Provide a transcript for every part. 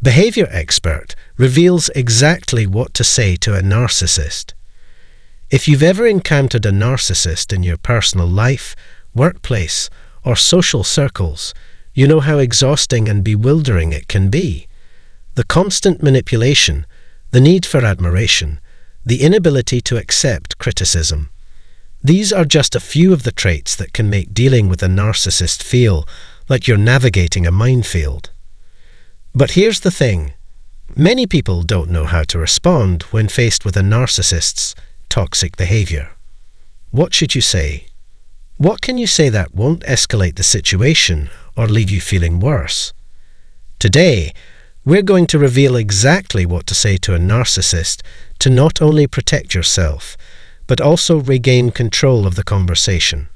Behavior Expert reveals exactly what to say to a narcissist. If you've ever encountered a narcissist in your personal life, workplace, or social circles, you know how exhausting and bewildering it can be. The constant manipulation, the need for admiration, the inability to accept criticism. These are just a few of the traits that can make dealing with a narcissist feel like you're navigating a minefield. But here's the thing. Many people don't know how to respond when faced with a narcissist's toxic behavior. What should you say? What can you say that won't escalate the situation or leave you feeling worse? Today, we're going to reveal exactly what to say to a narcissist to not only protect yourself, but also regain control of the conversation.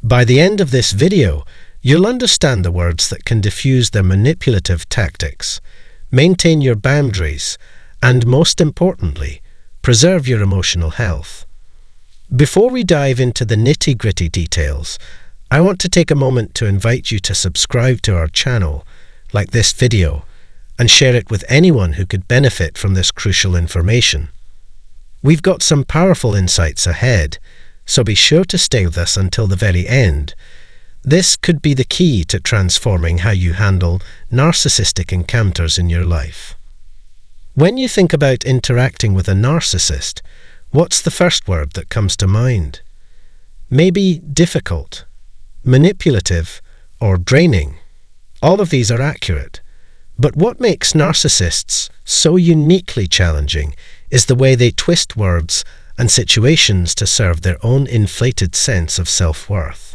By the end of this video, you'll understand the words that can diffuse their manipulative tactics, maintain your boundaries, and most importantly, preserve your emotional health. Before we dive into the nitty-gritty details, I want to take a moment to invite you to subscribe to our channel, like this video, and share it with anyone who could benefit from this crucial information. We've got some powerful insights ahead, so be sure to stay with us until the very end. This could be the key to transforming how you handle narcissistic encounters in your life. When you think about interacting with a narcissist, what's the first word that comes to mind? Maybe difficult, manipulative, or draining. All of these are accurate. But what makes narcissists so uniquely challenging is the way they twist words and situations to serve their own inflated sense of self-worth.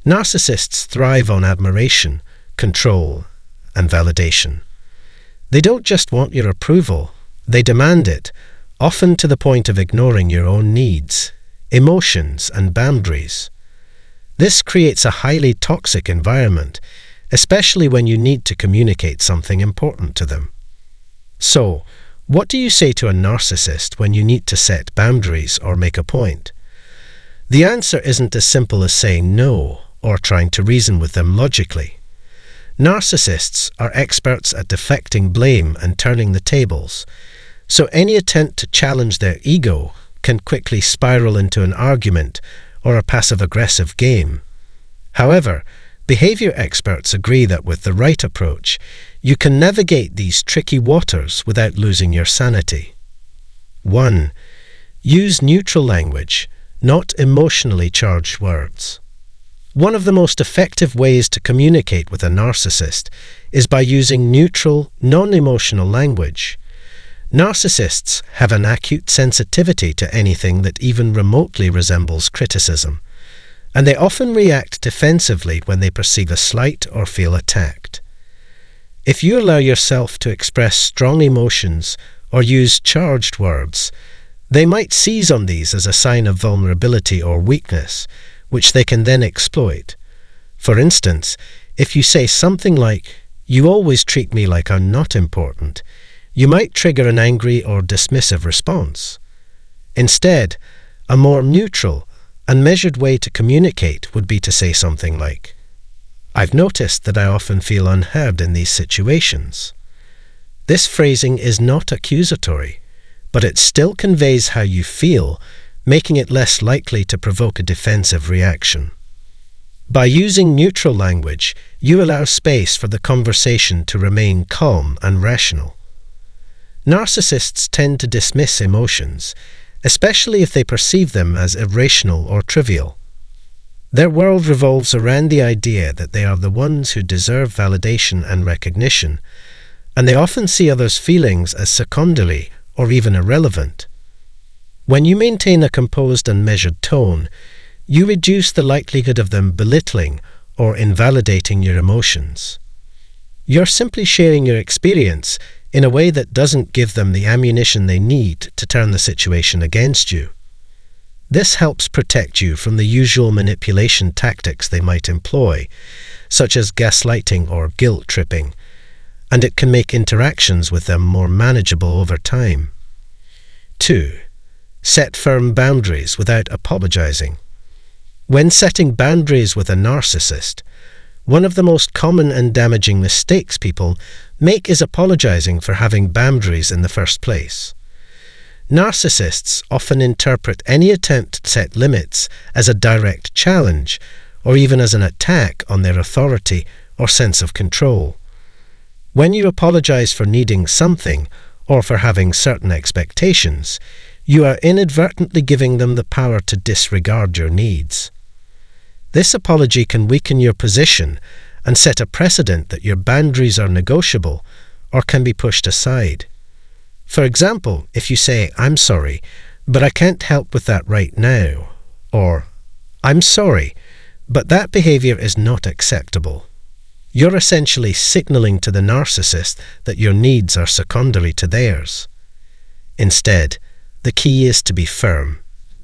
Narcissists thrive on admiration, control, and validation. They don't just want your approval, they demand it, often to the point of ignoring your own needs, emotions, and boundaries. This creates a highly toxic environment, especially when you need to communicate something important to them. So, what do you say to a narcissist when you need to set boundaries or make a point? The answer isn't as simple as saying no or trying to reason with them logically. Narcissists are experts at deflecting blame and turning the tables, so any attempt to challenge their ego can quickly spiral into an argument or a passive-aggressive game. However, behavior experts agree that with the right approach, you can navigate these tricky waters without losing your sanity. 1. Use neutral language, not emotionally charged words. One of the most effective ways to communicate with a narcissist is by using neutral, non-emotional language. Narcissists have an acute sensitivity to anything that even remotely resembles criticism, and they often react defensively when they perceive a slight or feel attacked. If you allow yourself to express strong emotions or use charged words, they might seize on these as a sign of vulnerability or weakness, which they can then exploit. For instance, if you say something like, "You always treat me like I'm not important," you might trigger an angry or dismissive response. Instead, a more neutral and measured way to communicate would be to say something like, "I've noticed that I often feel unheard in these situations." This phrasing is not accusatory, but it still conveys how you feel, making it less likely to provoke a defensive reaction. By using neutral language, you allow space for the conversation to remain calm and rational. Narcissists tend to dismiss emotions, especially if they perceive them as irrational or trivial. Their world revolves around the idea that they are the ones who deserve validation and recognition, and they often see others' feelings as secondary or even irrelevant. When you maintain a composed and measured tone, you reduce the likelihood of them belittling or invalidating your emotions. You're simply sharing your experience in a way that doesn't give them the ammunition they need to turn the situation against you. This helps protect you from the usual manipulation tactics they might employ, such as gaslighting or guilt-tripping, and it can make interactions with them more manageable over time. 2. Set firm boundaries without apologizing. When setting boundaries with a narcissist, one of the most common and damaging mistakes people Make is apologizing for having boundaries in the first place. Narcissists often interpret any attempt to set limits as a direct challenge, or even as an attack on their authority or sense of control. When you apologize for needing something, or for having certain expectations, you are inadvertently giving them the power to disregard your needs. This apology can weaken your position and set a precedent that your boundaries are negotiable or can be pushed aside. For example, if you say, "I'm sorry, but I can't help with that right now," or "I'm sorry, but that behavior is not acceptable," you're essentially signaling to the narcissist that your needs are secondary to theirs. Instead, the key is to be firm,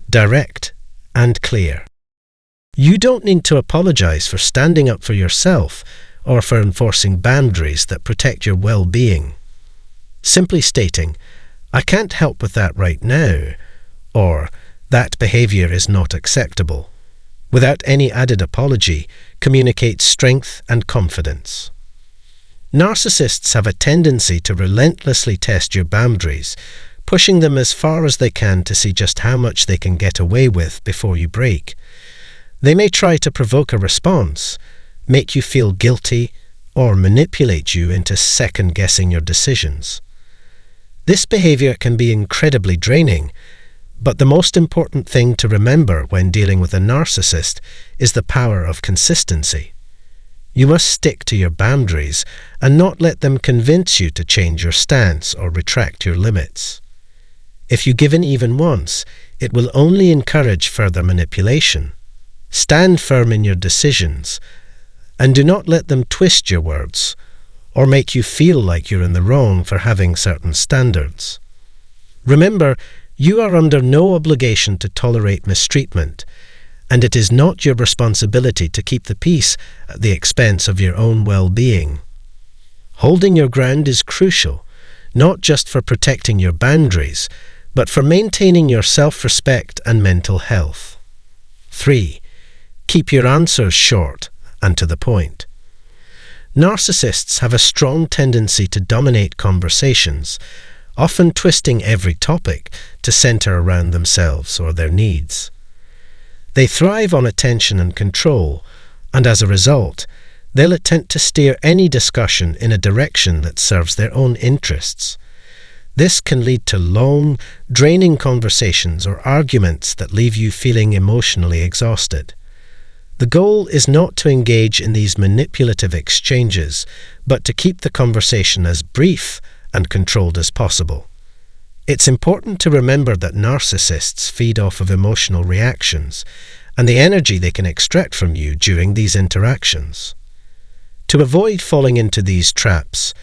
direct, and clear. You don't need to apologize for standing up for yourself or for enforcing boundaries that protect your well-being. Simply stating, "I can't help with that right now," or "that behavior is not acceptable," without any added apology, communicates strength and confidence. Narcissists have a tendency to relentlessly test your boundaries, pushing them as far as they can to see just how much they can get away with before you break. They may try to provoke a response, make you feel guilty, or manipulate you into second-guessing your decisions. This behavior can be incredibly draining, but the most important thing to remember when dealing with a narcissist is the power of consistency. You must stick to your boundaries and not let them convince you to change your stance or retract your limits. If you give in even once, it will only encourage further manipulation. Stand firm in your decisions, and do not let them twist your words or make you feel like you're in the wrong for having certain standards. Remember, you are under no obligation to tolerate mistreatment, and it is not your responsibility to keep the peace at the expense of your own well-being. Holding your ground is crucial, not just for protecting your boundaries, but for maintaining your self-respect and mental health. 3. Keep your answers short and to the point. Narcissists have a strong tendency to dominate conversations, often twisting every topic to center around themselves or their needs. They thrive on attention and control, and as a result, they'll attempt to steer any discussion in a direction that serves their own interests. This can lead to long, draining conversations or arguments that leave you feeling emotionally exhausted. The goal is not to engage in these manipulative exchanges, but to keep the conversation as brief and controlled as possible. It's important to remember that narcissists feed off of emotional reactions and the energy they can extract from you during these interactions. To avoid falling into these traps,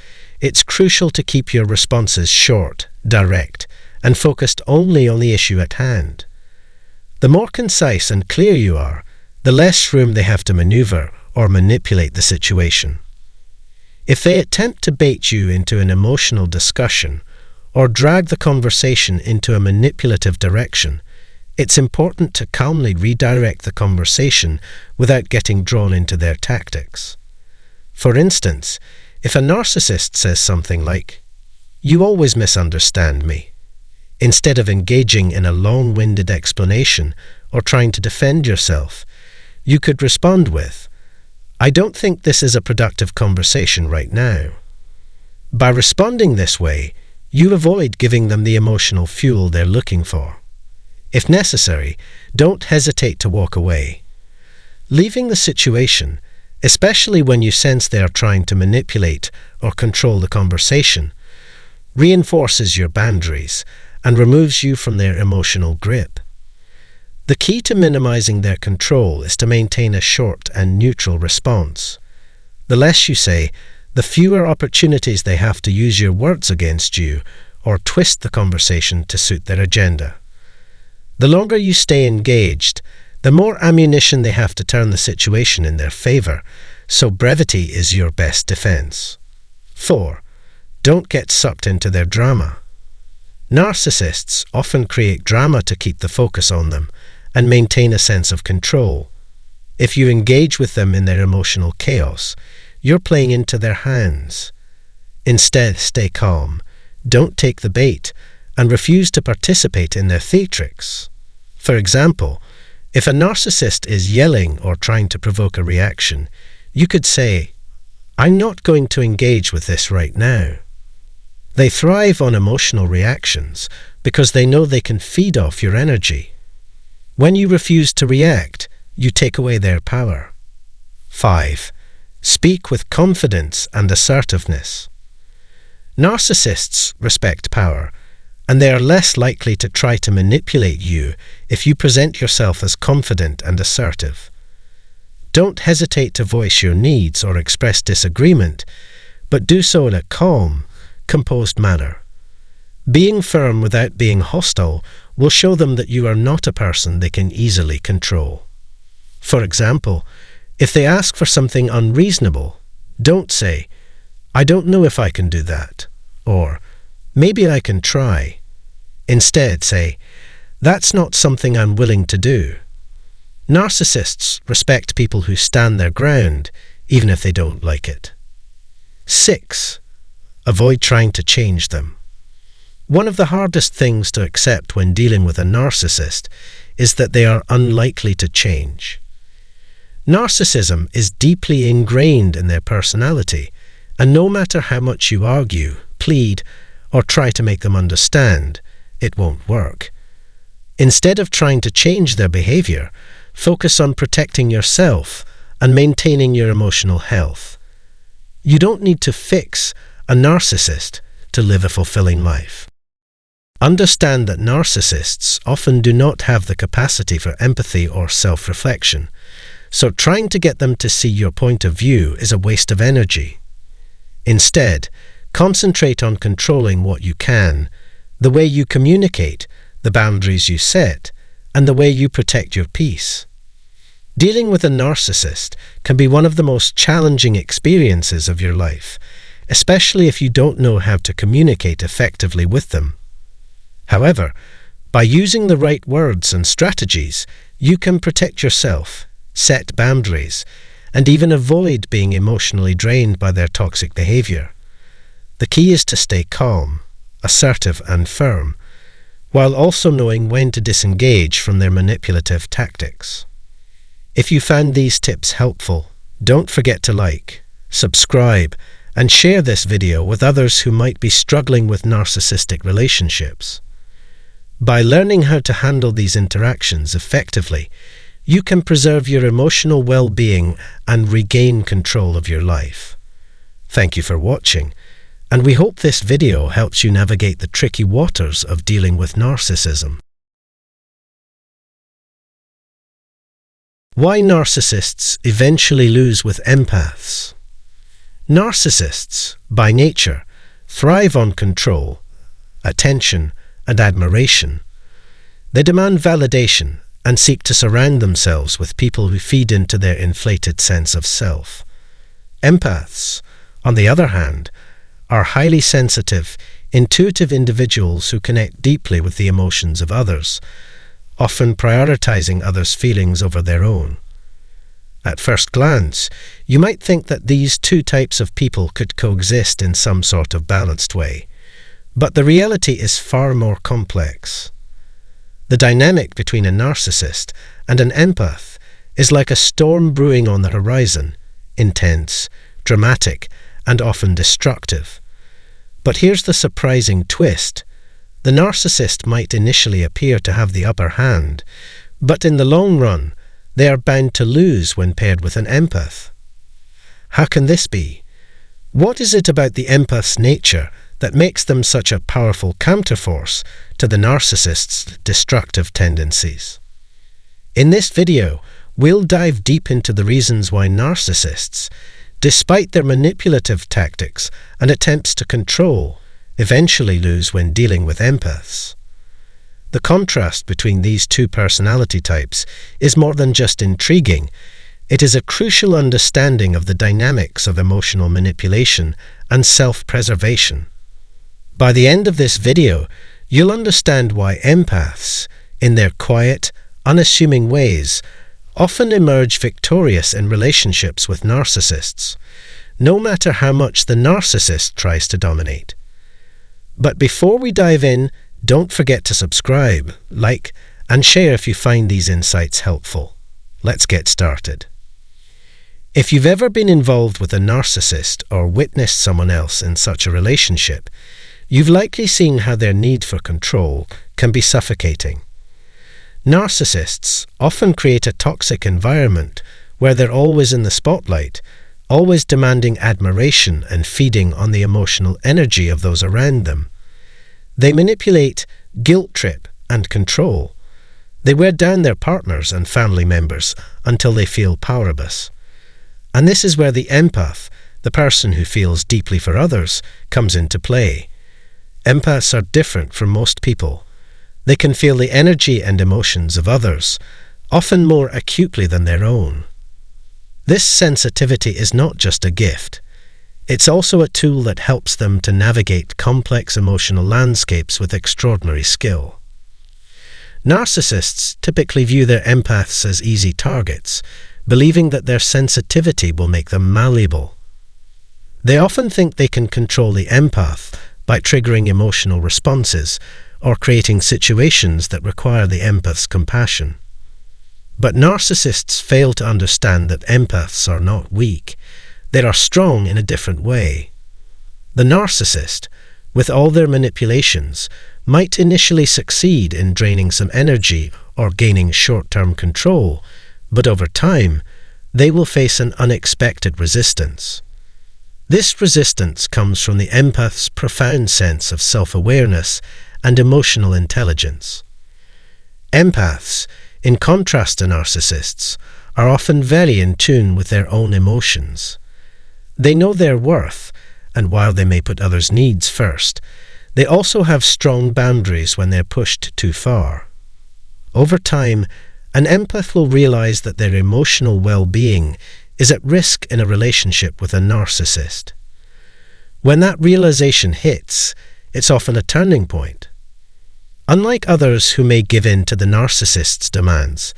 it's crucial to keep your responses short, direct, and focused only on the issue at hand. The more concise and clear you are, the less room they have to maneuver or manipulate the situation. If they attempt to bait you into an emotional discussion or drag the conversation into a manipulative direction, it's important to calmly redirect the conversation without getting drawn into their tactics. For instance, if a narcissist says something like, "You always misunderstand me," instead of engaging in a long-winded explanation or trying to defend yourself, you could respond with, "I don't think this is a productive conversation right now." By responding this way, you avoid giving them the emotional fuel they're looking for. If necessary, don't hesitate to walk away. Leaving the situation, especially when you sense they are trying to manipulate or control the conversation, reinforces your boundaries and removes you from their emotional grip. The key to minimizing their control is to maintain a short and neutral response. The less you say, the fewer opportunities they have to use your words against you or twist the conversation to suit their agenda. The longer you stay engaged, the more ammunition they have to turn the situation in their favor, so brevity is your best defense. 4. Don't get sucked into their drama. Narcissists often create drama to keep the focus on them and maintain a sense of control. If you engage with them in their emotional chaos, you're playing into their hands. Instead, stay calm, don't take the bait, and refuse to participate in their theatrics. For example, if a narcissist is yelling or trying to provoke a reaction, you could say, "I'm not going to engage with this right now." They thrive on emotional reactions because they know they can feed off your energy. When you refuse to react, you take away their power. 5. Speak with confidence and assertiveness. Narcissists respect power, and they are less likely to try to manipulate you if you present yourself as confident and assertive. Don't hesitate to voice your needs or express disagreement, but do so in a calm, composed manner. Being firm without being hostile will show them that you are not a person they can easily control. For example, if they ask for something unreasonable, don't say, "I don't know if I can do that," or "Maybe I can try." Instead, say, "That's not something I'm willing to do." Narcissists respect people who stand their ground, even if they don't like it. 6. Avoid trying to change them. One of the hardest things to accept when dealing with a narcissist is that they are unlikely to change. Narcissism is deeply ingrained in their personality, and no matter how much you argue, plead, or try to make them understand, it won't work. Instead of trying to change their behavior, focus on protecting yourself and maintaining your emotional health. You don't need to fix a narcissist to live a fulfilling life. Understand that narcissists often do not have the capacity for empathy or self-reflection, so trying to get them to see your point of view is a waste of energy. Instead, concentrate on controlling what you can, the way you communicate, the boundaries you set, and the way you protect your peace. Dealing with a narcissist can be one of the most challenging experiences of your life, especially if you don't know how to communicate effectively with them. However, by using the right words and strategies, you can protect yourself, set boundaries, and even avoid being emotionally drained by their toxic behavior. The key is to stay calm, assertive and firm, while also knowing when to disengage from their manipulative tactics. If you found these tips helpful, don't forget to like, subscribe, and share this video with others who might be struggling with narcissistic relationships. By learning how to handle these interactions effectively, you can preserve your emotional well-being and regain control of your life. Thank you for watching, and we hope this video helps you navigate the tricky waters of dealing with narcissism. Why narcissists eventually lose with empaths. Narcissists, by nature, thrive on control, attention, and admiration. They demand validation and seek to surround themselves with people who feed into their inflated sense of self. Empaths, on the other hand, are highly sensitive, intuitive individuals who connect deeply with the emotions of others, often prioritizing others' feelings over their own. At first glance, you might think that these two types of people could coexist in some sort of balanced way, but the reality is far more complex. The dynamic between a narcissist and an empath is like a storm brewing on the horizon, intense, dramatic, and often destructive. But here's the surprising twist. The narcissist might initially appear to have the upper hand, but in the long run, they are bound to lose when paired with an empath. How can this be? What is it about the empath's nature that makes them such a powerful counterforce to the narcissist's destructive tendencies? In this video, we'll dive deep into the reasons why narcissists, despite their manipulative tactics and attempts to control, eventually lose when dealing with empaths. The contrast between these two personality types is more than just intriguing. It is a crucial understanding of the dynamics of emotional manipulation and self-preservation. By the end of this video, you'll understand why empaths, in their quiet, unassuming ways, often emerge victorious in relationships with narcissists, no matter how much the narcissist tries to dominate. But before we dive in, don't forget to subscribe, like, and share if you find these insights helpful. Let's get started. If you've ever been involved with a narcissist or witnessed someone else in such a relationship, you've likely seen how their need for control can be suffocating. Narcissists often create a toxic environment where they're always in the spotlight, always demanding admiration and feeding on the emotional energy of those around them. They manipulate, guilt trip, and control. They wear down their partners and family members until they feel powerless. And this is where the empath, the person who feels deeply for others, comes into play. Empaths are different from most people. They can feel the energy and emotions of others, often more acutely than their own. This sensitivity is not just a gift. It's also a tool that helps them to navigate complex emotional landscapes with extraordinary skill. Narcissists typically view their empaths as easy targets, believing that their sensitivity will make them malleable. They often think they can control the empath by triggering emotional responses or creating situations that require the empath's compassion. But narcissists fail to understand that empaths are not weak. They are strong in a different way. The narcissist, with all their manipulations, might initially succeed in draining some energy or gaining short-term control, but over time, they will face an unexpected resistance. This resistance comes from the empath's profound sense of self-awareness and emotional intelligence. Empaths, in contrast to narcissists, are often very in tune with their own emotions. They know their worth, and while they may put others' needs first, they also have strong boundaries when they're pushed too far. Over time, an empath will realize that their emotional well-being is at risk in a relationship with a narcissist. When that realization hits, it's often a turning point. Unlike others who may give in to the narcissist's demands,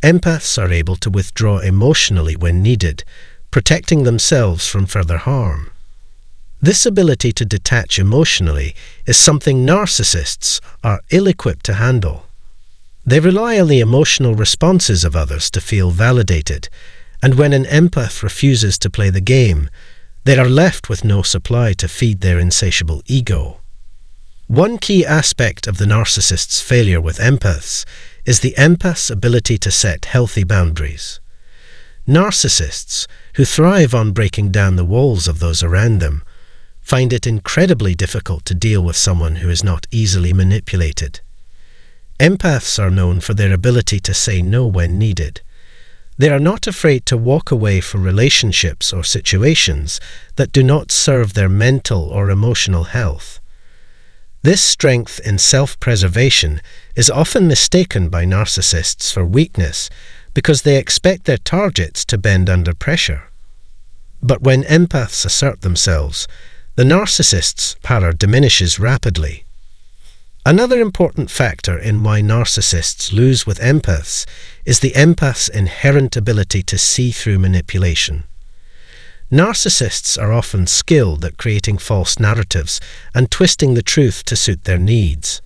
empaths are able to withdraw emotionally when needed, protecting themselves from further harm. This ability to detach emotionally is something narcissists are ill-equipped to handle. They rely on the emotional responses of others to feel validated, and when an empath refuses to play the game, they are left with no supply to feed their insatiable ego. One key aspect of the narcissist's failure with empaths is the empath's ability to set healthy boundaries. Narcissists, who thrive on breaking down the walls of those around them, find it incredibly difficult to deal with someone who is not easily manipulated. Empaths are known for their ability to say no when needed. They are not afraid to walk away from relationships or situations that do not serve their mental or emotional health. This strength in self-preservation is often mistaken by narcissists for weakness because they expect their targets to bend under pressure. But when empaths assert themselves, the narcissist's power diminishes rapidly. Another important factor in why narcissists lose with empaths is the empath's inherent ability to see through manipulation. Narcissists are often skilled at creating false narratives and twisting the truth to suit their needs.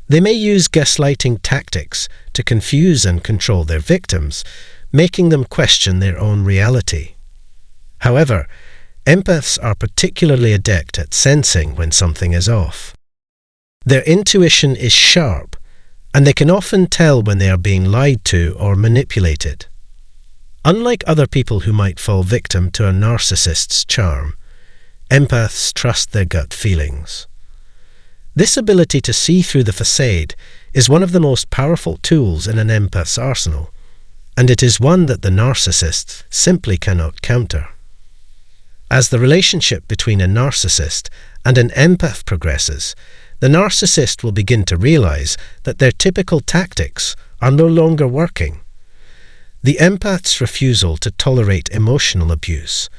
They may use gaslighting tactics to confuse and control their victims, making them question their own reality. However, empaths are particularly adept at sensing when something is off. Their intuition is sharp, and they can often tell when they are being lied to or manipulated. Unlike other people who might fall victim to a narcissist's charm, empaths trust their gut feelings. This ability to see through the facade is one of the most powerful tools in an empath's arsenal, and it is one that the narcissist simply cannot counter. As the relationship between a narcissist and an empath progresses, the narcissist will begin to realize that their typical tactics are no longer working. The empath's refusal to tolerate emotional abuse,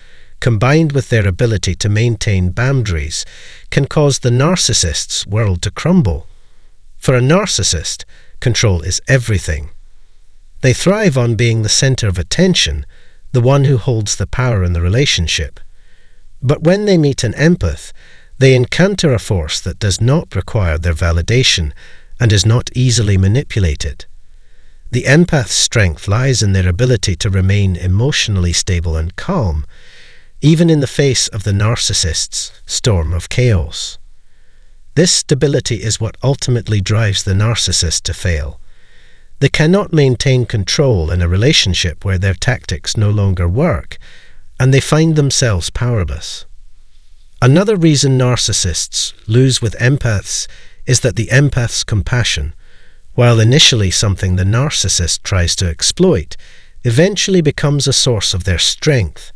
combined with their ability to maintain boundaries, can cause the narcissist's world to crumble. For a narcissist, control is everything. They thrive on being the center of attention, the one who holds the power in the relationship. But when they meet an empath, they encounter a force that does not require their validation and is not easily manipulated. The empath's strength lies in their ability to remain emotionally stable and calm, even in the face of the narcissist's storm of chaos. This stability is what ultimately drives the narcissist to fail. They cannot maintain control in a relationship where their tactics no longer work, and they find themselves powerless. Another reason narcissists lose with empaths is that the empath's compassion, while initially something the narcissist tries to exploit, eventually becomes a source of their strength.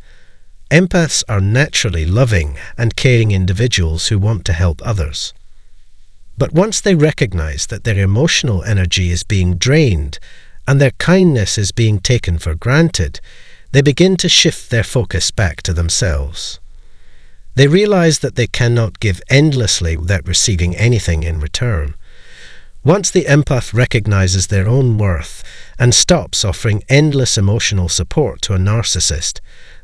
Empaths are naturally loving and caring individuals who want to help others. But once they recognize that their emotional energy is being drained and their kindness is being taken for granted, they begin to shift their focus back to themselves. They realize that they cannot give endlessly without receiving anything in return. Once the empath recognizes their own worth and stops offering endless emotional support to a narcissist,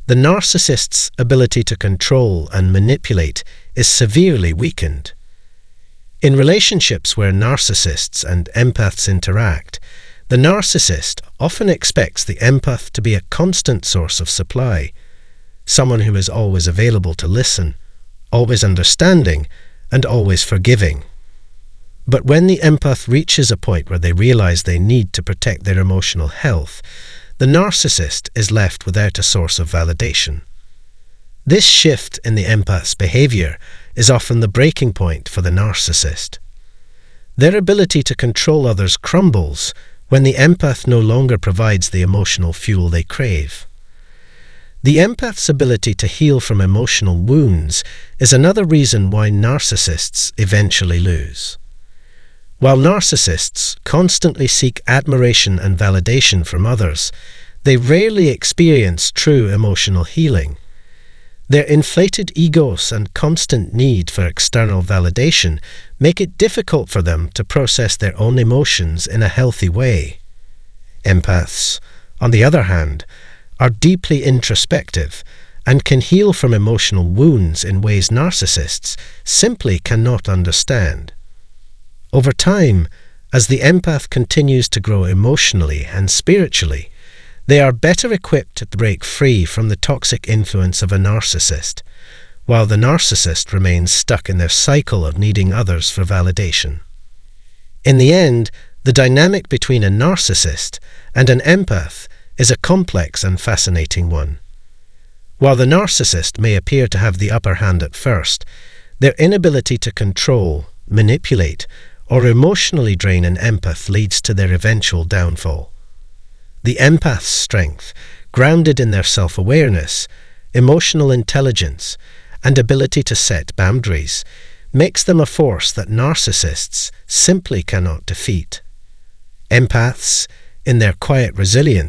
the narcissist's ability to control and manipulate is severely weakened. In relationships where narcissists and empaths interact, the narcissist often expects the empath to be a constant source of supply, someone who is always available to listen, always understanding, and always forgiving. But when the empath reaches a point where they realize they need to protect their emotional health, the narcissist is left without a source of validation. This shift in the empath's behavior is often the breaking point for the narcissist. Their ability to control others crumbles when the empath no longer provides the emotional fuel they crave. The empath's ability to heal from emotional wounds is another reason why narcissists eventually lose. While narcissists constantly seek admiration and validation from others, they rarely experience true emotional healing. Their inflated egos and constant need for external validation make it difficult for them to process their own emotions in a healthy way. Empaths, on the other hand, are deeply introspective and can heal from emotional wounds in ways narcissists simply cannot understand. Over time, as the empath continues to grow emotionally and spiritually, they are better equipped to break free from the toxic influence of a narcissist, while the narcissist remains stuck in their cycle of needing others for validation. In the end, the dynamic between a narcissist and an empath is a complex and fascinating one. While the narcissist may appear to have the upper hand at first, their inability to control, manipulate, or emotionally drain an empath leads to their eventual downfall. The empath's strength, grounded in their self-awareness, emotional intelligence, and ability to set boundaries, makes them a force that narcissists simply cannot defeat. Empaths, in their quiet resilience,